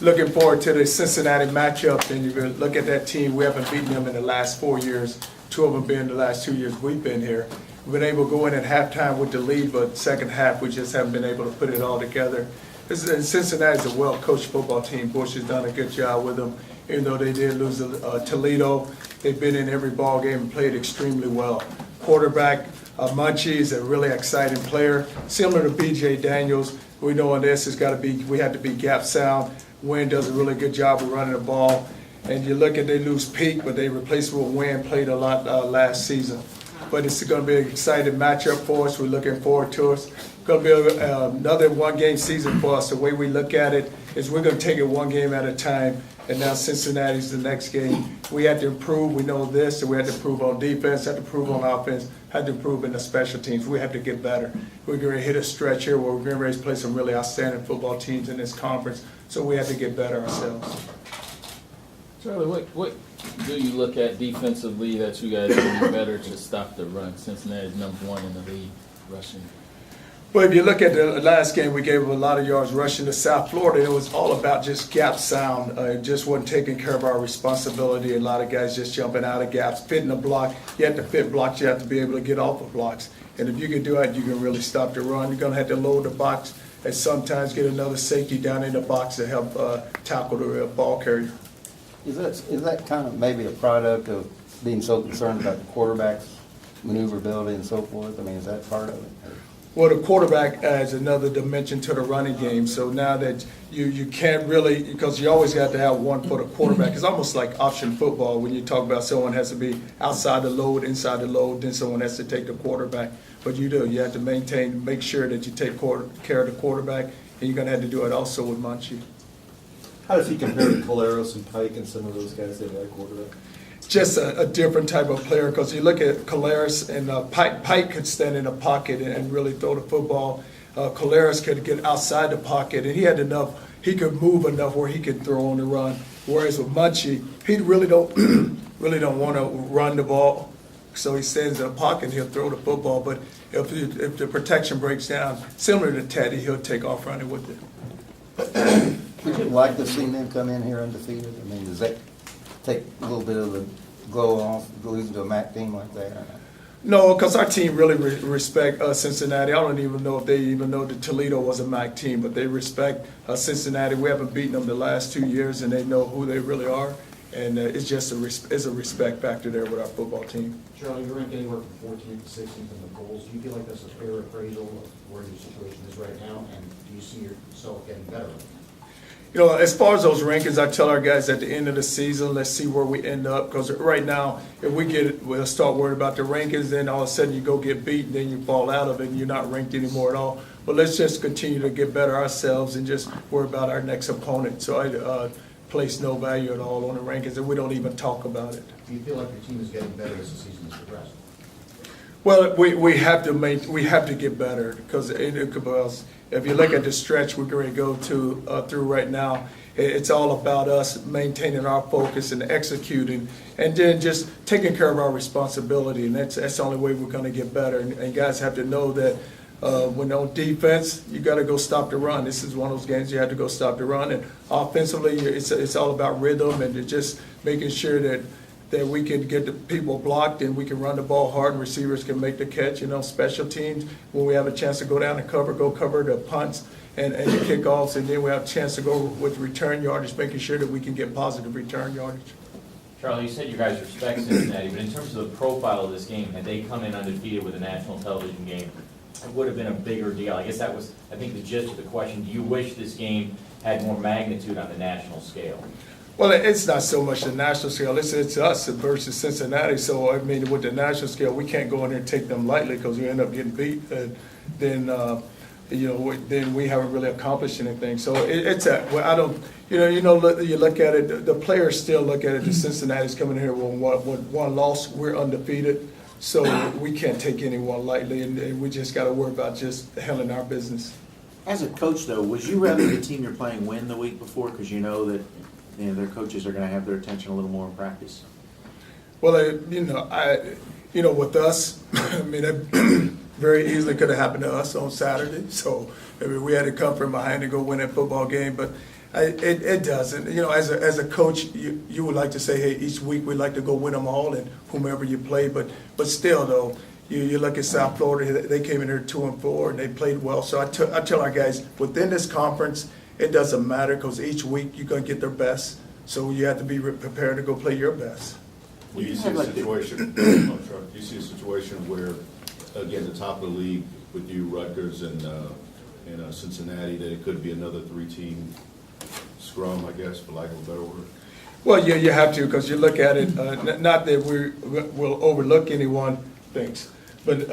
looking forward to the Cincinnati matchup. And you look at that team, we haven't beaten them in the last 4 years. 2 of them been the last 2 years we've been here. We've been able to go in at halftime with the lead, but second half we just haven't been able to put it all together. Cincinnati's a well-coached football team. Bush has done a good job with them. Even though they did lose Toledo, they've been in every ball game and played extremely well. Quarterback Munchie is a really exciting player, similar to B.J. Daniels. We know on this we have to be gap sound. Wynn does a really good job of running the ball. And you look at they lose Peak, but they replaced with Wynn, played a lot last season. But it's going to be an exciting matchup for us. We're looking forward to it. It's going to be another one-game season for us. The way we look at it is we're going to take it one game at a time. And now Cincinnati's the next game. We had to improve. We know this, and we had to improve on defense, had to improve on offense, had to improve in the special teams. We have to get better. We're going to hit a stretch here where we're going to play some really outstanding football teams in this conference. So we have to get better ourselves. Charlie, what do you look at defensively that you guys can do better to stop the run? Cincinnati's #1 in the league rushing. Well, if you look at the last game, we gave them a lot of yards rushing to South Florida. It was all about just gap sound. It just wasn't taking care of our responsibility. A lot of guys just jumping out of gaps, fitting a block. You have to fit blocks. You have to be able to get off of blocks. And if you can do that, you can really stop the run. You're going to have to load the box and sometimes get another safety down in the box to help tackle the ball carrier. Is that kind of maybe a product of being so concerned about the quarterback's maneuverability and so forth? I mean, is that part of it? Well, the quarterback adds another dimension to the running game. So now that you can't really, because you always got to have one for the quarterback. It's almost like option football when you talk about someone has to be outside the load, inside the load, then someone has to take the quarterback. But you have to make sure that you take care of the quarterback, and you're going to have to do it also with Munchie. How does he compare to Collaros and Pike and some of those guys that are quarterback? Just a different type of player, because you look at Collaros and Pike could stand in a pocket and really throw the football. Collaros could get outside the pocket, and he could move enough where he could throw on the run. Whereas with Munchie, he really don't want to run the ball, so he stands in a pocket and he'll throw the football. But if the protection breaks down, similar to Teddy, he'll take off running with it. Would you like to see them come in here undefeated? I mean, does that take a little bit of the glow off losing to a MAC team like that? No, because our team really respect Cincinnati. I don't even know if they even know that Toledo was a MAC team, but they respect Cincinnati. We haven't beaten them the last 2 years, and they know who they really are. And it's just a respect factor there with our football team. Charlie, you're ranked anywhere from 14th to 16th in the polls. Do you feel like that's a fair appraisal of where your situation is right now, and do you see yourself getting better? As far as those rankings, I tell our guys at the end of the season, let's see where we end up. Because right now, if we'll start worrying about the rankings, then all of a sudden you go get beat, and then you fall out of it, and you're not ranked anymore at all. But let's just continue to get better ourselves and just worry about our next opponent. So I place no value at all on the rankings, and we don't even talk about it. Do you feel like your team is getting better as the season has progressed? Well, we have to get better, because if you look at the stretch we're going to go through right now, it's all about us maintaining our focus and executing, and then just taking care of our responsibility, and that's the only way we're going to get better. And guys have to know that when on defense, you got to go stop the run. This is one of those games you have to go stop the run, and offensively, it's all about rhythm and just making sure that we can get the people blocked and we can run the ball hard and receivers can make the catch. Special teams, when we have a chance to go down and cover the punts and the kickoffs, and then we have a chance to go with return yardage, making sure that we can get positive return yardage. Charlie, you said you guys respect Cincinnati, but in terms of the profile of this game, had they come in undefeated with a national television game, it would have been a bigger deal. I guess that was, the gist of the question. Do you wish this game had more magnitude on the national scale? Well, it's not so much the national scale. It's us versus Cincinnati. So, with the national scale, we can't go in there and take them lightly, because we end up getting beat. Then we haven't really accomplished anything. So you look at it, the players still look at it, the Cincinnati's coming here with one loss. We're undefeated. So we can't take anyone lightly, and we just got to worry about just handling our business. As a coach, though, would you rather the team you're playing win the week before, because you know that their coaches are going to have their attention a little more in practice? Well, with us, very easily could have happened to us on Saturday. So I mean, we had to come from behind to go win that football game, but it doesn't. You know, as a coach, you would like to say, hey, each week we'd like to go win them all and whomever you play, but still though, you look at South Florida, they came in here 2-4 and they played well. So I tell our guys, within this conference, it doesn't matter because each week you're going to get their best. So you have to be prepared to go play your best. Do you see a situation, you see a situation where, again, the top of the league with you, Rutgers and Cincinnati, that it could be another 3-team scrum, I guess, for lack of a better word? Well, you have to, because you look at it, not that we'll overlook anyone, thanks, but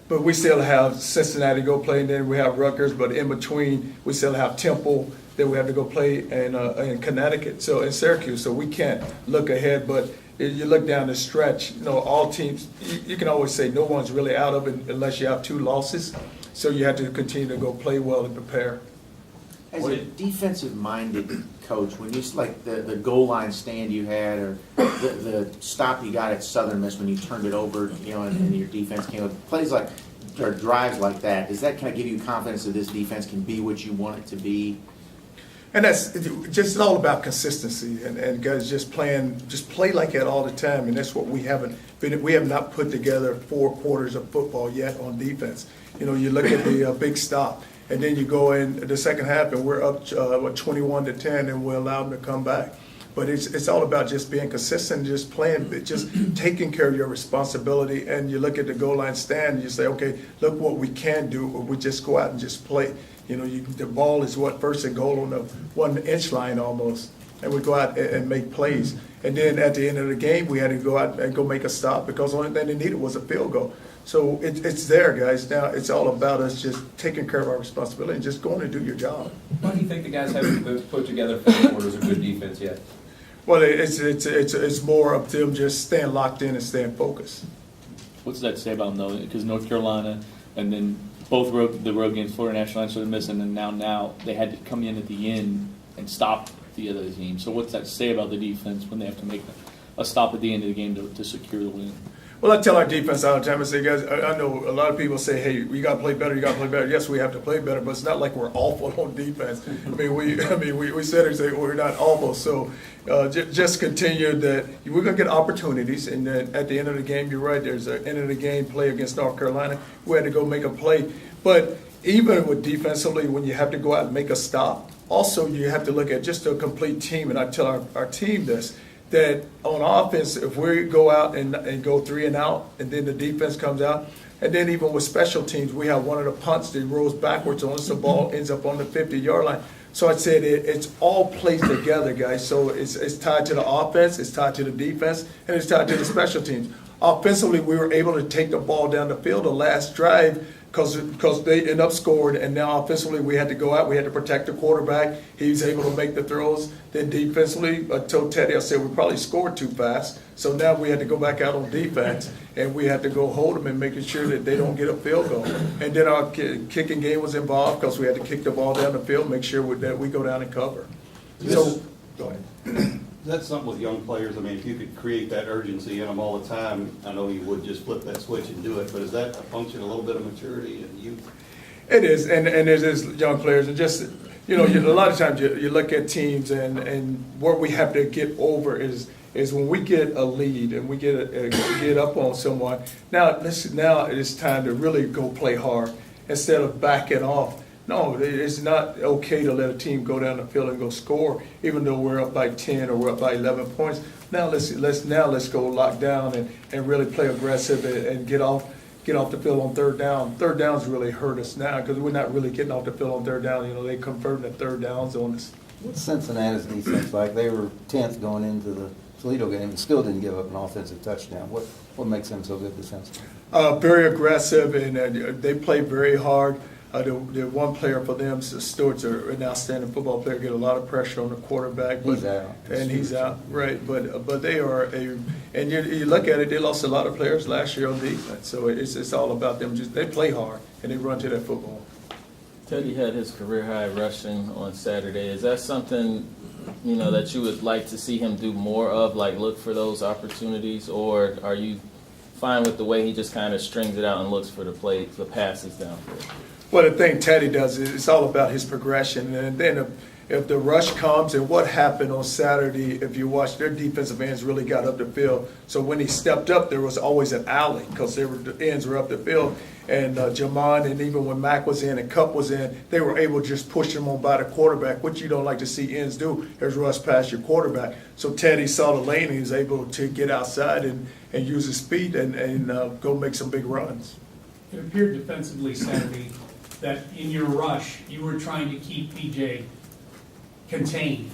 we still have Cincinnati go play, and then we have Rutgers, but in between, we still have Temple that we have to go play in Connecticut, so in Syracuse, so we can't look ahead, but you look down the stretch, you know, all teams, you can always say no one's really out of it unless you have 2 losses, so you have to continue to go play well and prepare. As a defensive-minded coach, when you, like the goal line stand you had, or the stop you got at Southern Miss when you turned it over, you know, and your defense came up, plays like, or drives like that, does that kind of give you confidence that this defense can be what you want it to be? And that's just all about consistency and guys just play like that all the time. And that's what we have not put together 4 quarters of football yet on defense. You know, you look at the big stop, and then you go in the second half and we're up 21-10 and we allow them to come back. But it's all about just being consistent, just playing, just taking care of your responsibility. And you look at the goal line stand and you say, okay, look what we can do, or we just go out and just play. You know, the ball is first and goal on the 1-inch line almost, and we go out and make plays. And then at the end of the game, we had to go out and go make a stop because the only thing they needed was a field goal. So it's there, guys. Now it's all about us just taking care of our responsibility and just going to do your job. Why do you think the guys haven't put together 4 quarters of good defense yet? Well, it's more of them just staying locked in and staying focused. What's that say about them, though? Because North Carolina and then both the road games, Florida National and Miss, and then now they had to come in at the end and stop the other team. So what's that say about the defense when they have to make a stop at the end of the game to secure the win? Well, I tell our defense all the time, I say, guys, I know a lot of people say, hey, you got to play better, you got to play better. Yes, we have to play better, but it's not like we're awful on defense. We said it, say, we're not awful. So just continue that we're going to get opportunities, and then at the end of the game, you're right, there's an end of the game play against North Carolina. We had to go make a play. But even with defensively, when you have to go out and make a stop, also you have to look at just a complete team, and I tell our team this, that on offense, if we go out and go 3 and out, and then the defense comes out, and then even with special teams, we have one of the punts that rolls backwards on us, the ball ends up on the 50-yard line. So I'd say that it's all played together, guys. So it's tied to the offense, it's tied to the defense, and it's tied to the special teams. Offensively, we were able to take the ball down the field the last drive because they end up scoring, and now offensively we had to go out, we had to protect the quarterback. He was able to make the throws. Then defensively, I told Teddy, I said, we probably scored too fast. So now we had to go back out on defense, and we had to go hold them and making sure that they don't get a field goal. And then our kicking game was involved because we had to kick the ball down the field, make sure that we go down and cover. So, go ahead. That's something with young players. I mean, if you could create that urgency in them all the time, I know you would just flip that switch and do it, but is that a function, a little bit of maturity and youth? It is, and it is young players. And just, a lot of times you look at teams and what we have to get over is when we get a lead and we get up on someone, now it's time to really go play hard instead of backing off. No, it's not okay to let a team go down the field and go score, even though we're up by 10 or we're up by 11 points. Now let's go lock down and really play aggressive and get off the field on third down. Third downs really hurt us now because we're not really getting off the field on third down. They converting the third downs on us. What's Cincinnati's defense like? They were 10th going into the Toledo game and still didn't give up an offensive touchdown. What makes them so good defensively? Very aggressive, and they play very hard. The one player for them, Stewart's an outstanding football player, get a lot of pressure on the quarterback. He's out. And he's out, right. But they are and you look at it, they lost a lot of players last year on defense. So it's all about them. They play hard, and they run to that football. Teddy had his career high rushing on Saturday. Is that something, that you would like to see him do more of, like look for those opportunities, or are you fine with the way he just kind of strings it out and looks for the passes downfield. Well, the thing Teddy does is it's all about his progression. And then if the rush comes, and what happened on Saturday, if you watch, their defensive ends really got up the field. So when he stepped up, there was always an alley because the ends were up the field. And Jamon, and even when Mack was in and Cup was in, they were able to just push him on by the quarterback, which you don't like to see ends do, is rush past your quarterback. So Teddy saw the lane and he was able to get outside and use his feet and go make some big runs. It appeared defensively Saturday that in your rush, you were trying to keep PJ contained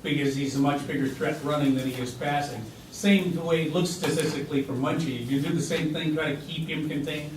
because he's a much bigger threat running than he is passing. Same the way it looks statistically for Munchie. You do the same thing, try to keep him contained?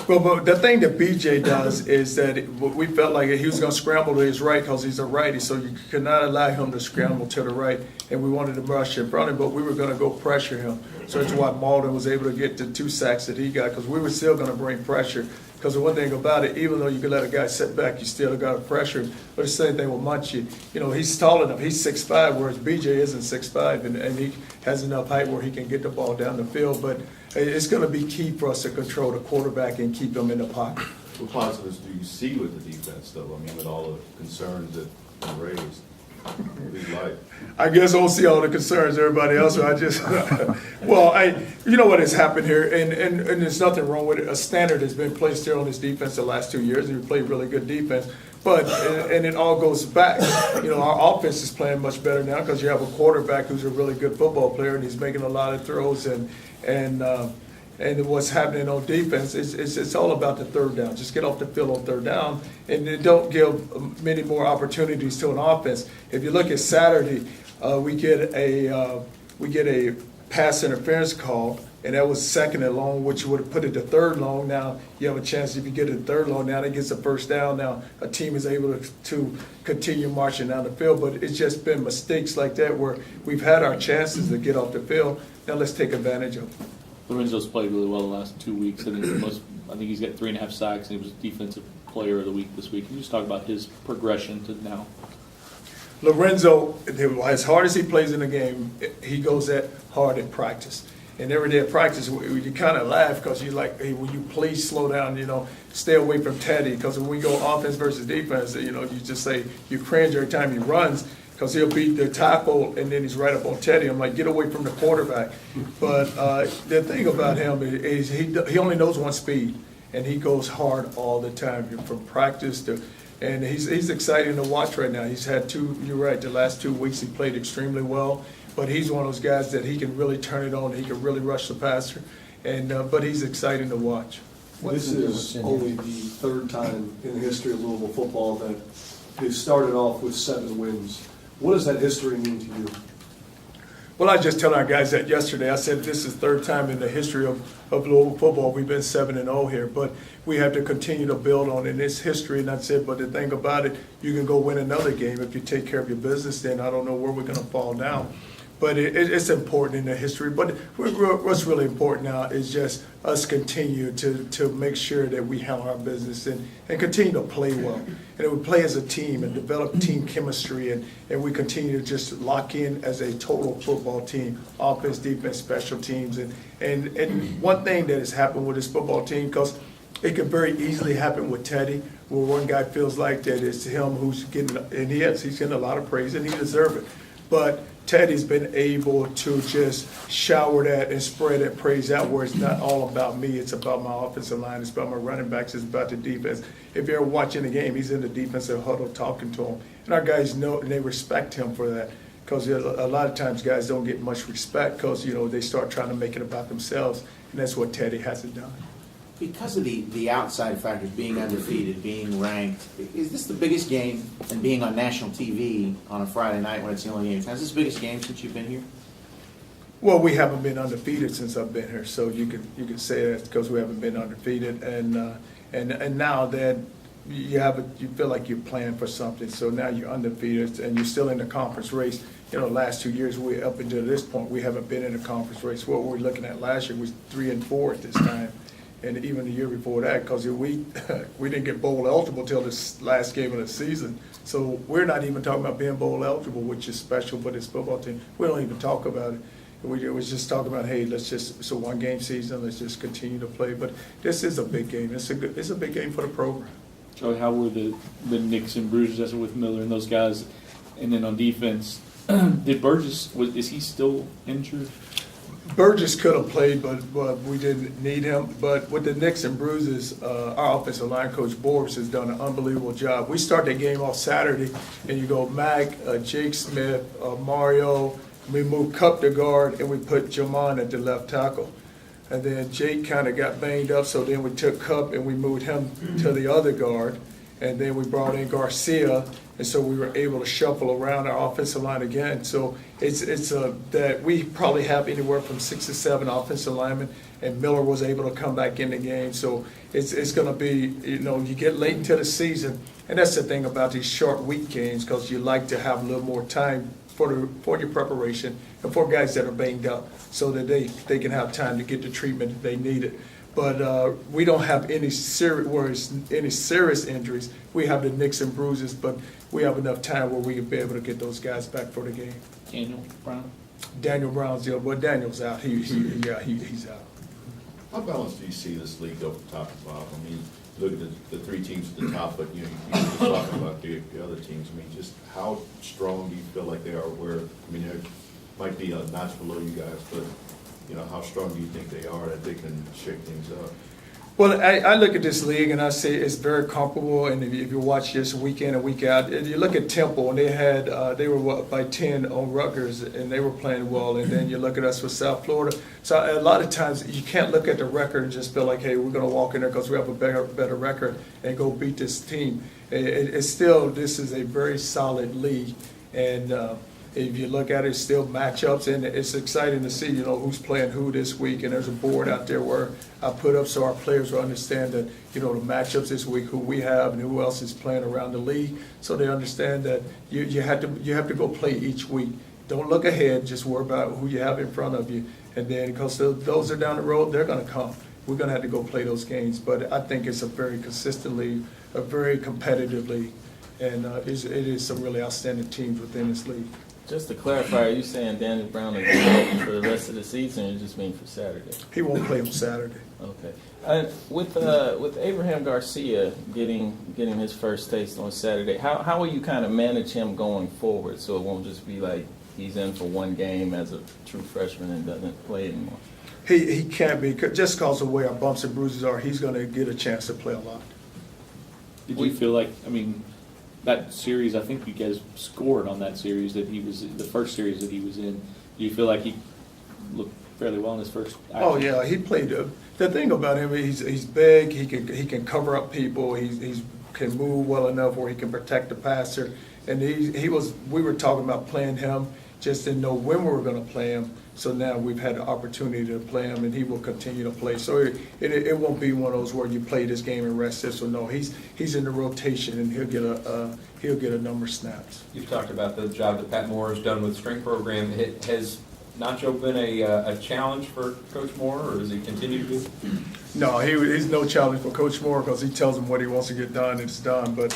Well, but the thing that BJ does is that we felt like he was going to scramble to his right because he's a righty, so you could not allow him to scramble to the right, and we wanted to rush in front of him, but we were going to go pressure him. So that's why Malden was able to get the 2 sacks that he got, because we were still going to bring pressure. Because the one thing about it, even though you can let a guy sit back, you still got to pressure him. But the same thing with Munchie. You know, he's tall enough. He's 6'5", whereas BJ isn't 6'5", and he has enough height where he can get the ball down the field. But it's going to be key for us to control the quarterback and keep him in the pocket. What positives do you see with the defense, though? I mean, with all the concerns that you raised? I guess I don't see all the concerns everybody else. I just, you know what has happened here, and there's nothing wrong with it. A standard has been placed here on this defense the last 2 years, and we played really good defense. But and it all goes back. You know, our offense is playing much better now because you have a quarterback who's a really good football player, and he's making a lot of throws and what's happening on defense, it's all about the third down. Just get off the field on third down, and then don't give many more opportunities to an offense. If you look at Saturday, we get a pass interference call, and that was second and long, which would have put it to third long. Now you have a chance if you get it third long. Now that gets a first down. Now a team is able to continue marching down the field, but it's just been mistakes like that where we've had our chances to get off the field. Now let's take advantage of them. Lorenzo's played really well the last 2 weeks. I think he's got 3.5 sacks, and he was Defensive Player of the Week this week. Can you just talk about his progression to now? Lorenzo, as hard as he plays in the game, he goes that hard at practice. And every day at practice, you kind of laugh because you're like, hey, will you please slow down, you know, stay away from Teddy. Because when we go offense versus defense, you know, you just say, you cringe every time he runs because he'll beat the tackle and then he's right up on Teddy. I'm like, get away from the quarterback. But the thing about him is he only knows one speed, and he goes hard all the time from practice to. And he's exciting to watch right now. He's had you're right, the last 2 weeks he played extremely well. But he's one of those guys that he can really turn it on. He can really rush the passer. But he's exciting to watch. This is only the third time in the history of Louisville football that they've started off with 7 wins. What does that history mean to you? Well, I just told our guys that yesterday. I said this is the third time in the history of Louisville football we've been 7-0 here, but we have to continue to build on in this history, and that's it. But the thing about it, you can go win another game if you take care of your business. Then I don't know where we're going to fall down. But it's important in the history. But what's really important now is just us continue to make sure that we handle our business and continue to play well. And that we play as a team and develop team chemistry and we continue to just lock in as a total football team, offense, defense, special teams. And one thing that has happened with this football team, because it could very easily happen with Teddy, where one guy feels like that it's him who's getting, and he's getting a lot of praise and he deserves it. But Teddy's been able to just shower that and spread that praise out where it's not all about me. It's about my offensive line. It's about my running backs. It's about the defense. If you're watching the game, he's in the defensive huddle talking to him. And our guys know and they respect him for that because a lot of times guys don't get much respect because, you know, they start trying to make it about themselves. And that's what Teddy hasn't done. Because of the outside factors, being undefeated, being ranked, is this the biggest game, and being on national TV on a Friday night when it's the only game? Is this the biggest game since you've been here? Well, we haven't been undefeated since I've been here, so you could say that's because we haven't been undefeated, and now that you feel like you're playing for something, so now you're undefeated and you're still in the conference race. You know, the last 2 years we up until this point we haven't been in the conference race. What we were looking at last year was 3-4 at this time. And even the year before that, because we didn't get bowl eligible till this last game of the season. So we're not even talking about being bowl eligible, which is special for this football team. We don't even talk about it. We was just talking about, hey, it's a one-game season, let's just continue to play. But this is a big game. It's a big game for the program. Charlie, how were the nicks and bruises that's with Miller and those guys? And then on defense, did Burgess, is he still injured? Burgess could have played, but we didn't need him. But with the nicks and bruises, our offensive line coach, Borbs, has done an unbelievable job. We start the game off Saturday, and you go Mac, Jake Smith, Mario. We moved Cup to guard, and we put Jamon at the left tackle. And then Jake kind of got banged up, so then we took Cup and we moved him to the other guard. And then we brought in Garcia, and so we were able to shuffle around our offensive line again. So it's that we probably have anywhere from 6 to 7 offensive linemen, and Miller was able to come back in the game. So it's going to be, you get late into the season, and that's the thing about these short week games, because you like to have a little more time for your preparation and for guys that are banged up, so that they can have time to get the treatment that they needed. But we don't have any serious injuries. We have the nicks and bruises, but we have enough time where we can be able to get those guys back for the game. Daniel Brown's ill, but Daniel's out. He's out. How balanced do you see this league go from top to bottom? I mean, look at the 3 teams at the top, but you just talking about the other teams. I mean, just how strong do you feel like they are? There might be a notch below you guys, but how strong do you think they are that they can shake things up? Well, I look at this league and I say it's very comparable. And if you watch this week in and week out, and you look at Temple, and they were by 10 on Rutgers, and they were playing well. And then you look at us with South Florida. So a lot of times you can't look at the record and just feel like, hey, we're going to walk in there because we have a better record and go beat this team. It's still, this is a very solid league, and if you look at it, it's still matchups, and it's exciting to see, who's playing who this week. And there's a board out there where I put up so our players will understand that, the matchups this week, who we have and who else is playing around the league, so they understand that you have to go play each week. Don't look ahead, just worry about who you have in front of you. And then, because those are down the road, they're going to come. We're going to have to go play those games. But I think it's a very consistent league, a very competitive league, and it is some really outstanding teams within this league. Just to clarify, are you saying Daniel Brown is out for the rest of the season, or you just mean for Saturday? He won't play on Saturday. Okay. With Abraham Garcia getting his first taste on Saturday, how will you kind of manage him going forward, so it won't just be like he's in for one game as a true freshman and doesn't play anymore? He can't be, just because of the way our bumps and bruises are. He's going to get a chance to play a lot. Did you feel like, that series, I think you guys scored on that series that he was, the first series that he was in. Do you feel like he looked fairly well in his first action? Oh yeah, he played. The thing about him, he's big. He can cover up people. He can move well enough where he can protect the passer. And we were talking about playing him, just didn't know when we were going to play him. So now we've had the opportunity to play him, and he will continue to play. So it won't be one of those where you play this game and rest this. So no, he's in the rotation, and he'll get a number of snaps. You've talked about the job that Pat Moore has done with strength program. Has Nacho been a challenge for Coach Moore, or does he continue to be? No, he's no challenge for Coach Moore, because he tells him what he wants to get done, it's done. But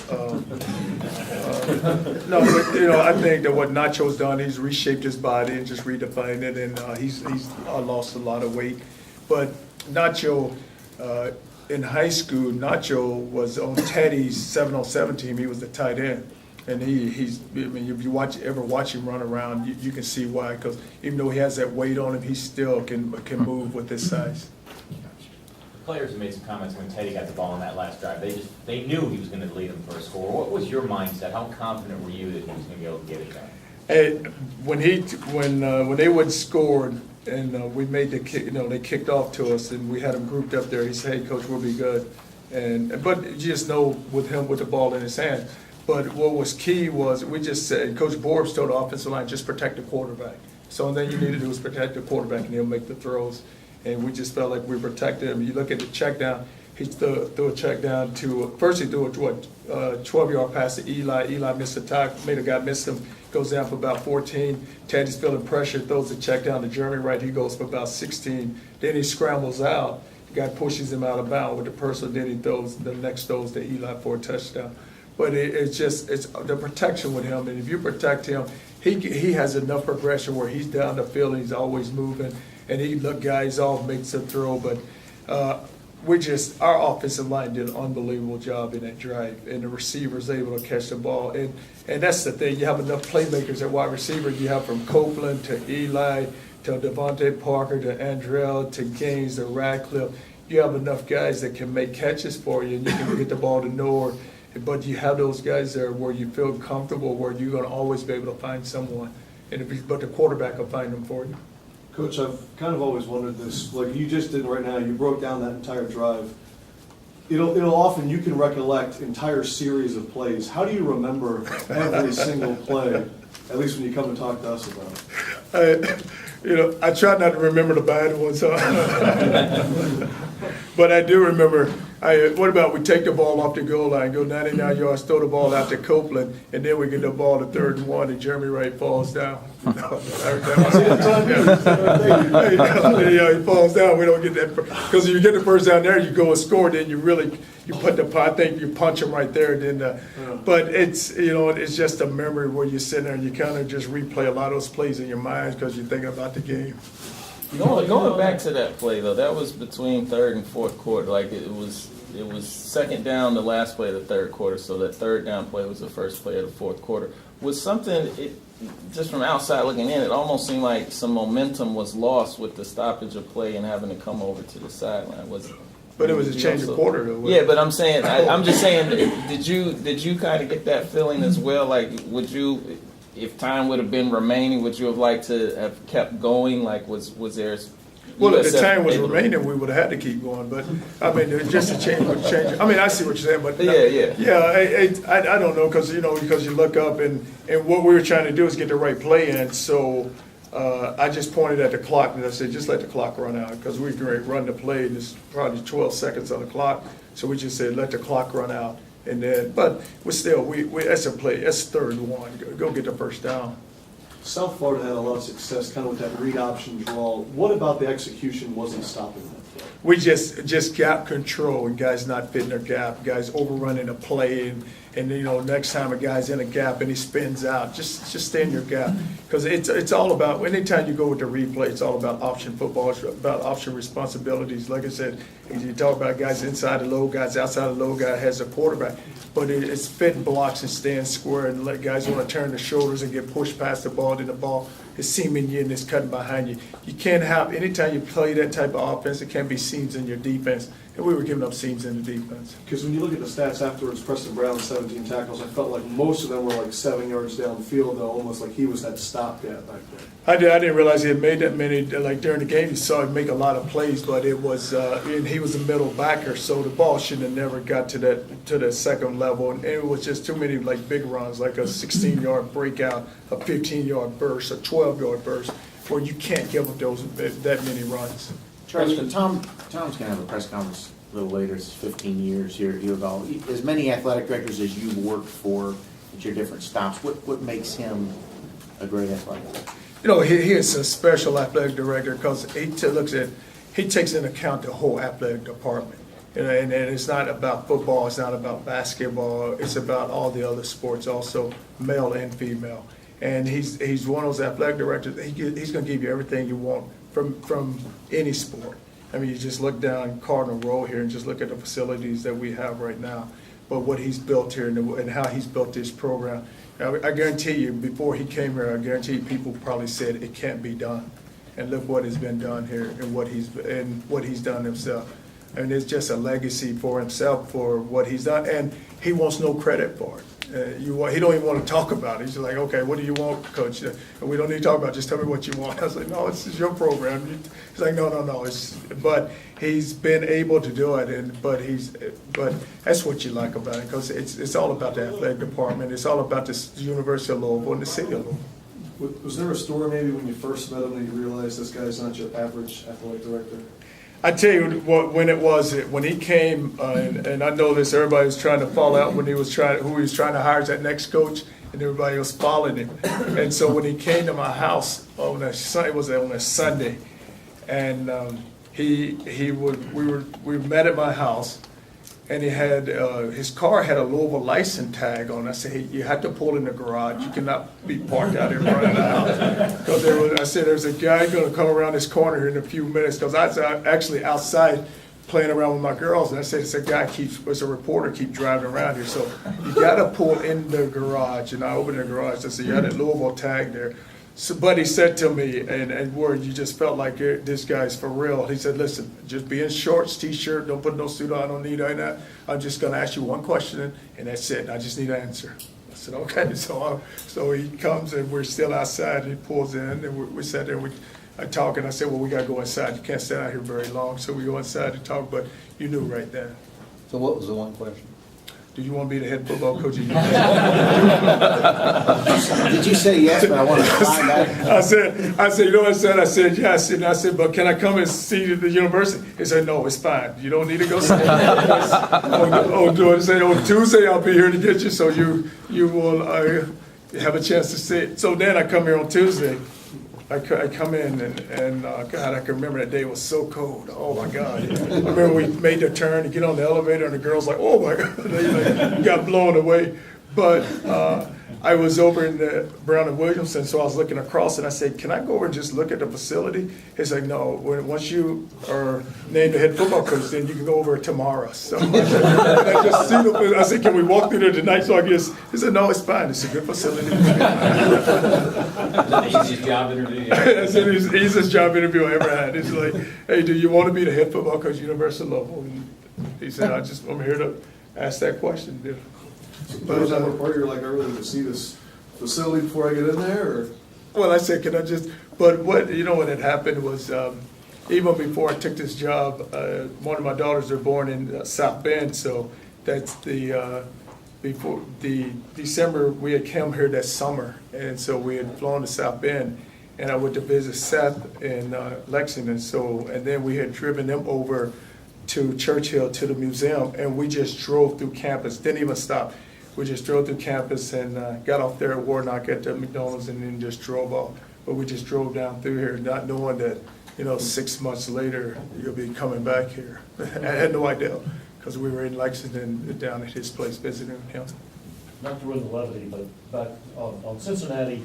I think that what Nacho's done, he's reshaped his body and just redefined it, and he's lost a lot of weight. But Nacho, in high school, Nacho was on Teddy's 7-on-7 team. He was the tight end. And if you ever watch him run around, you can see why. Because even though he has that weight on him, he still can move with his size. Players have made some comments when Teddy got the ball on that last drive. They knew he was going to lead them for a score. What was your mindset? How confident were you that he was going to be able to get it done? And when they would score and we made the kick, they kicked off to us, and we had them grouped up there. He said, "Hey, Coach, we'll be good." But you just know with him with the ball in his hand. But what was key was we just said, Coach Borbs told the offensive line, just protect the quarterback. So all you need to do is protect the quarterback, and he'll make the throws. And we just felt like we protected him. You look at the check down, he threw a check down to, first he threw a 12-yard pass to Eli. Eli missed the tackle, made a guy miss him, goes down for about 14. Teddy's feeling pressure, throws the check down to Jeremy Wright. He goes for about 16. Then he scrambles out. The guy pushes him out of bounds with the person. Then he throws the next throws to Eli for a touchdown. But it's the protection with him, and if you protect him, he has enough progression where he's down the field and he's always moving, and he look guys off, makes a throw, but our offensive line did an unbelievable job in that drive, and the receivers able to catch the ball, and that's the thing. You have enough playmakers at wide receiver. You have from Copeland to Eli to Devontae Parker to Andrell to Gaines to Radcliffe. You have enough guys that can make catches for you, and you can get the ball to Noor. But you have those guys there where you feel comfortable, where you're going to always be able to find someone, but the quarterback will find them for you. Coach, I've kind of always wondered this, like you just did right now, you broke down that entire drive. It'll often, you can recollect entire series of plays. How do you remember every single play, at least when you come and talk to us about it? I try not to remember the bad ones, but I do remember. What about we take the ball off the goal line, go 99 yards, throw the ball out to Copeland, and then we get the ball to 3rd and 1, and Jeremy Wright falls down. He falls down. We don't get that because if you get the first down there, you go and score. Then you put I think you punch him right there. Then, but it's it's just a memory where you sit there and you kind of just replay a lot of those plays in your mind because you're thinking about the game. Going back to that play though, that was between 3rd and 4th quarter. Like it was 2nd down, the last play of the 3rd quarter. So that 3rd down play was the first play of the 4th quarter. Was something just from outside looking in, it almost seemed like some momentum was lost with the stoppage of play and having to come over to the sideline. But it was a change of quarter, though. Yeah, but I'm saying, I'm just saying, did you kind of get that feeling as well? Like, would you, if time would have been remaining, would you have liked to have kept going? Like, was there? Well, if the time was remaining, we would have had to keep going. But I mean, just a change would change. I mean, I see what you're saying, but I don't know because you look up and what we were trying to do is get the right play in. So I just pointed at the clock and I said, just let the clock run out because we can run the play. And there's probably 12 seconds on the clock, so we just said let the clock run out. And then, but we still that's a play. That's 3rd and 1. Go get the first down. South Florida had a lot of success kind of with that read option draw. What about the execution wasn't stopping that play? We just gap control and guys not fitting their gap, guys overrunning a play, and next time a guy's in a gap and he spins out, just stay in your gap because it's all about anytime you go with the replay, it's all about option football, it's about option responsibilities. Like I said, you talk about guys inside the low, guys outside the low, guy has a quarterback, but it's fitting blocks and staying square and let guys want to turn the shoulders and get pushed past the ball, then the ball is seaming you and it's cutting behind you. You can't have, anytime you play that type of offense, it can't be seams in your defense. And we were giving up seams in the defense. Because when you look at the stats afterwards, Preston Brown, 17 tackles, I felt like most of them were like 7 yards downfield, though, almost like he was that stopgap back there. I didn't realize he had made that many. Like during the game, you saw him make a lot of plays, but it was and he was a middle backer, so the ball shouldn't have never got to that second level. And it was just too many like big runs, like a 16-yard breakout, a 15-yard burst, a 12-yard burst, where you can't give up that many runs. Preston, Tom's going to have a press conference a little later. It's 15 years here at U of L. As many athletic directors as you've worked for at your different stops, what makes him a great athletic director? He is a special athletic director because he takes into account the whole athletic department. And it's not about football, it's not about basketball, it's about all the other sports also, male and female. And he's one of those athletic directors, he's going to give you everything you want from any sport. I mean, you just look down Cardinal Row here and just look at the facilities that we have right now. But what he's built here and how he's built this program, I guarantee you, before he came here, I guarantee you people probably said it can't be done. And look what has been done here and what he's done himself. I mean, it's just a legacy for himself for what he's done, and he wants no credit for it. He don't even want to talk about it. He's like, okay, what do you want, Coach? We don't need to talk about it. Just tell me what you want. I was like, no, this is your program. He's like, no. But he's been able to do it, but that's what you like about it because it's all about the athletic department. It's all about the University of Louisville and the city of Louisville. Was there a story maybe when you first met him that you realized this guy's not your average athletic director? I tell you when he came, and I know this, everybody was trying to fall out when who he was trying to hire as that next coach, and everybody was following him. And so when he came to my house it was on a Sunday, and we met at my house, and he had, his car had a Louisville license tag on. I said, hey, you have to pull in the garage. You cannot be parked out in front of the house. Because I said, there's a guy gonna come around this corner here in a few minutes, because I was actually outside playing around with my girls, and I said, it's a guy was a reporter, keep driving around here, so you gotta pull in the garage. And I opened the garage, I said, you had a Louisville tag there. So, but he said to me, and word, you just felt like this guy's for real. He said, listen, just be in shorts, t-shirt, don't put no suit on, I don't need any of that. I'm just gonna ask you one question, and that's it. I just need an answer. I said, okay. So he comes, and we're still outside, and he pulls in, and we sat there, and I talk, and I said, well, we gotta go inside. You can't stay out here very long. So we go inside to talk, but you knew right then. So what was the one question? Do you want to be the head football coach? Did you say yes, but I want to find out? I said, you know what I said? I said, yes. And I said, but can I come and see the university? He said, no, it's fine. You don't need to go see it. On Tuesday, I'll be here to get you, so you will have a chance to see it. So then I come here on Tuesday. I come in, and God, I can remember that day. It was so cold. Oh, my God. I remember we made the turn to get on the elevator, and the girls like, oh, my God. They got blown away. But I was over in the Brown and Williamson, so I was looking across, and I said, can I go over and just look at the facility? He's like, no, once you are named the head football coach, then you can go over tomorrow. So I said, can we walk through there tonight? So I guess, he said, no, it's fine. It's a good facility. The easiest job interview. I said, it's the easiest job interview I ever had. It's like, hey, do you want to be the head football coach at University of Louisville? And he said, I'm here to ask that question. Dude. But was that part you're like, I really want to see this facility before I get in there, or? Well, I said, can I just, but what had happened was, even before I took this job, one of my daughters are born in South Bend, so that's before the December, we had come here that summer, and so we had flown to South Bend, and I went to visit Seth in Lexington, and then we had driven them over to Churchill to the museum, and we just drove through campus, didn't even stop. We just drove through campus and got off there at Warnock at the McDonald's, and then just drove off. But we just drove down through here, not knowing that, 6 months later, you'll be coming back here. I had no idea, because we were in Lexington down at his place visiting him. Not to ruin the levity, but back on Cincinnati,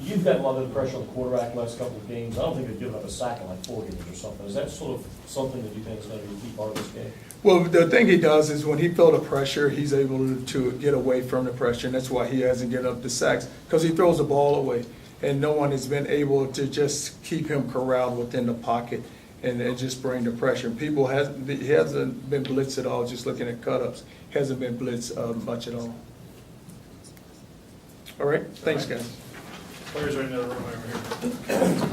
you've gotten a lot of pressure on the quarterback last couple of games. I don't think they've given up a sack in like 4 games or something. Is that sort of something that you think is going to be a key part of this game? Well, the thing he does is when he feels the pressure, he's able to get away from the pressure, and that's why he hasn't given up the sacks, because he throws the ball away, and no one has been able to just keep him corralled within the pocket and just bring the pressure. He hasn't been blitzed at all, just looking at cut-ups. He hasn't been blitzed much at all. All right, thanks, guys. Players are in the room over here.